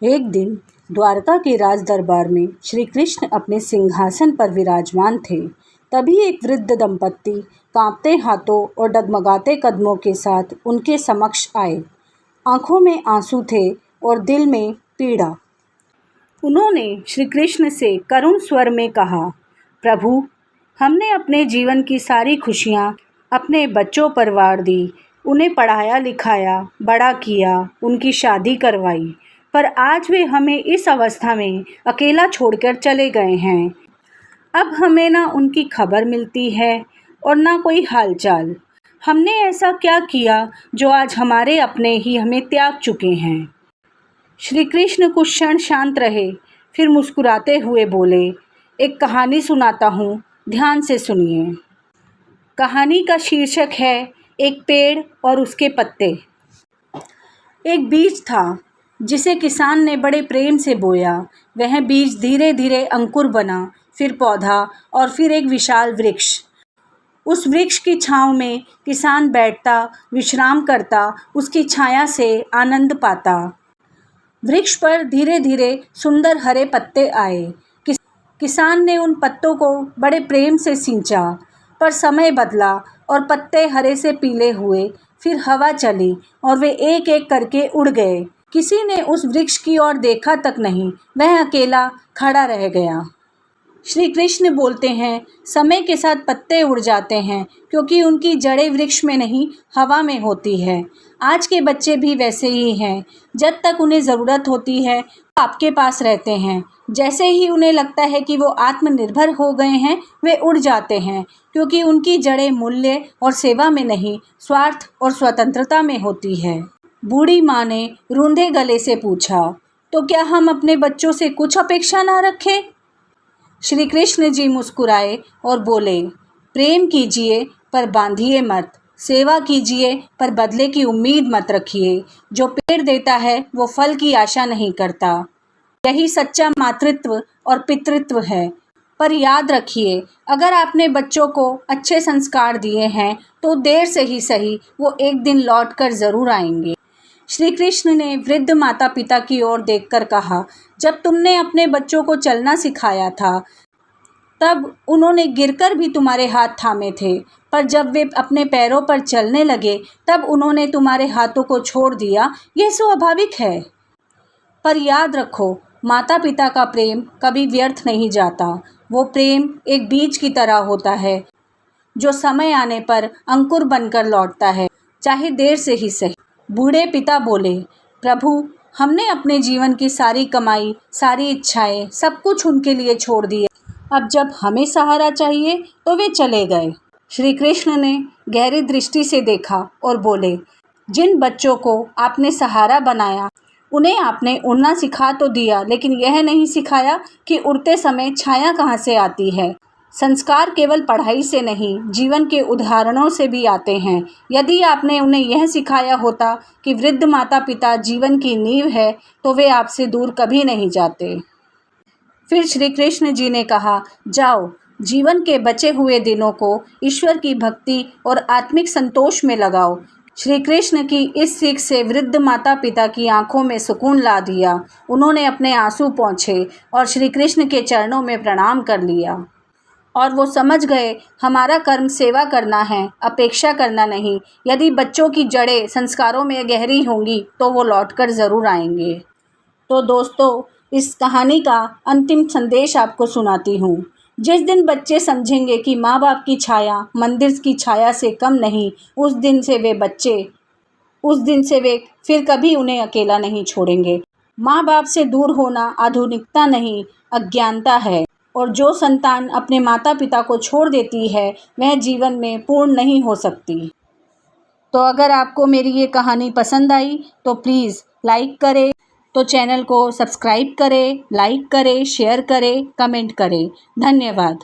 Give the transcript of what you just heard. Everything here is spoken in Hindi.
एक दिन द्वारका के राज दरबार में श्री कृष्ण अपने सिंहासन पर विराजमान थे। तभी एक वृद्ध दंपत्ति कांपते हाथों और डगमगाते कदमों के साथ उनके समक्ष आए। आंखों में आंसू थे और दिल में पीड़ा। उन्होंने श्री कृष्ण से करुण स्वर में कहा, प्रभु, हमने अपने जीवन की सारी खुशियाँ अपने बच्चों पर वार दी, उन्हें पढ़ाया लिखाया, बड़ा किया, उनकी शादी करवाई, पर आज वे हमें इस अवस्था में अकेला छोड़कर चले गए हैं। अब हमें ना उनकी खबर मिलती है और ना कोई हालचाल। हमने ऐसा क्या किया जो आज हमारे अपने ही हमें त्याग चुके हैं। श्री कृष्ण कुछ क्षण शांत रहे, फिर मुस्कुराते हुए बोले, एक कहानी सुनाता हूँ, ध्यान से सुनिए। कहानी का शीर्षक है एक पेड़ और उसके पत्ते। एक बीज था जिसे किसान ने बड़े प्रेम से बोया। वह बीज धीरे धीरे अंकुर बना, फिर पौधा और फिर एक विशाल वृक्ष। उस वृक्ष की छांव में किसान बैठता, विश्राम करता, उसकी छाया से आनंद पाता। वृक्ष पर धीरे धीरे सुंदर हरे पत्ते आए। किसान ने उन पत्तों को बड़े प्रेम से सींचा, पर समय बदला और पत्ते हरे से पीले हुए। फिर हवा चली और वे एक एक करके उड़ गए। किसी ने उस वृक्ष की ओर देखा तक नहीं, वह अकेला खड़ा रह गया। श्री कृष्ण बोलते हैं, समय के साथ पत्ते उड़ जाते हैं क्योंकि उनकी जड़ें वृक्ष में नहीं, हवा में होती है। आज के बच्चे भी वैसे ही हैं। जब तक उन्हें ज़रूरत होती है आपके पास रहते हैं। जैसे ही उन्हें लगता है कि वो आत्मनिर्भर हो गए हैं, वे उड़ जाते हैं क्योंकि उनकी जड़ें मूल्य और सेवा में नहीं, स्वार्थ और स्वतंत्रता में होती है। बूढ़ी माँ ने रूंधे गले से पूछा, तो क्या हम अपने बच्चों से कुछ अपेक्षा ना रखें? श्री कृष्ण जी मुस्कुराए और बोले, प्रेम कीजिए पर बांधिए मत, सेवा कीजिए पर बदले की उम्मीद मत रखिए। जो पेड़ देता है वो फल की आशा नहीं करता। यही सच्चा मातृत्व और पितृत्व है। पर याद रखिए, अगर आपने बच्चों को अच्छे संस्कार दिए हैं तो देर से ही सही वो एक दिन लौट कर ज़रूर आएंगे। श्री कृष्ण ने वृद्ध माता पिता की ओर देखकर कहा, जब तुमने अपने बच्चों को चलना सिखाया था तब उन्होंने गिरकर भी तुम्हारे हाथ थामे थे, पर जब वे अपने पैरों पर चलने लगे तब उन्होंने तुम्हारे हाथों को छोड़ दिया। यह स्वाभाविक है। पर याद रखो, माता पिता का प्रेम कभी व्यर्थ नहीं जाता। वो प्रेम एक बीज की तरह होता है जो समय आने पर अंकुर बनकर लौटता है, चाहे देर से ही सही। बूढ़े पिता बोले, प्रभु, हमने अपने जीवन की सारी कमाई, सारी इच्छाएं, सब कुछ उनके लिए छोड़ दिया। अब जब हमें सहारा चाहिए तो वे चले गए। श्री कृष्ण ने गहरी दृष्टि से देखा और बोले, जिन बच्चों को आपने सहारा बनाया उन्हें आपने उड़ना सिखा तो दिया, लेकिन यह नहीं सिखाया कि उड़ते समय छाया कहाँ से आती है। संस्कार केवल पढ़ाई से नहीं, जीवन के उदाहरणों से भी आते हैं। यदि आपने उन्हें यह सिखाया होता कि वृद्ध माता पिता जीवन की नींव है तो वे आपसे दूर कभी नहीं जाते। फिर श्री कृष्ण जी ने कहा, जाओ, जीवन के बचे हुए दिनों को ईश्वर की भक्ति और आत्मिक संतोष में लगाओ। श्री कृष्ण की इस सीख से वृद्ध माता पिता की आंखों में सुकून ला दिया। उन्होंने अपने आंसू पोंछे और श्री कृष्ण के चरणों में प्रणाम कर लिया। और वो समझ गए, हमारा कर्म सेवा करना है, अपेक्षा करना नहीं। यदि बच्चों की जड़ें संस्कारों में गहरी होंगी तो वो लौटकर ज़रूर आएंगे। तो दोस्तों, इस कहानी का अंतिम संदेश आपको सुनाती हूँ। जिस दिन बच्चे समझेंगे कि माँ बाप की छाया मंदिर की छाया से कम नहीं, उस दिन से वे फिर कभी उन्हें अकेला नहीं छोड़ेंगे। माँ बाप से दूर होना आधुनिकता नहीं, अज्ञानता है। और जो संतान अपने माता पिता को छोड़ देती है वह जीवन में पूर्ण नहीं हो सकती। तो अगर आपको मेरी ये कहानी पसंद आई तो प्लीज़ लाइक करें, तो चैनल को सब्सक्राइब करें, लाइक करें, शेयर करें, कमेंट करें। धन्यवाद।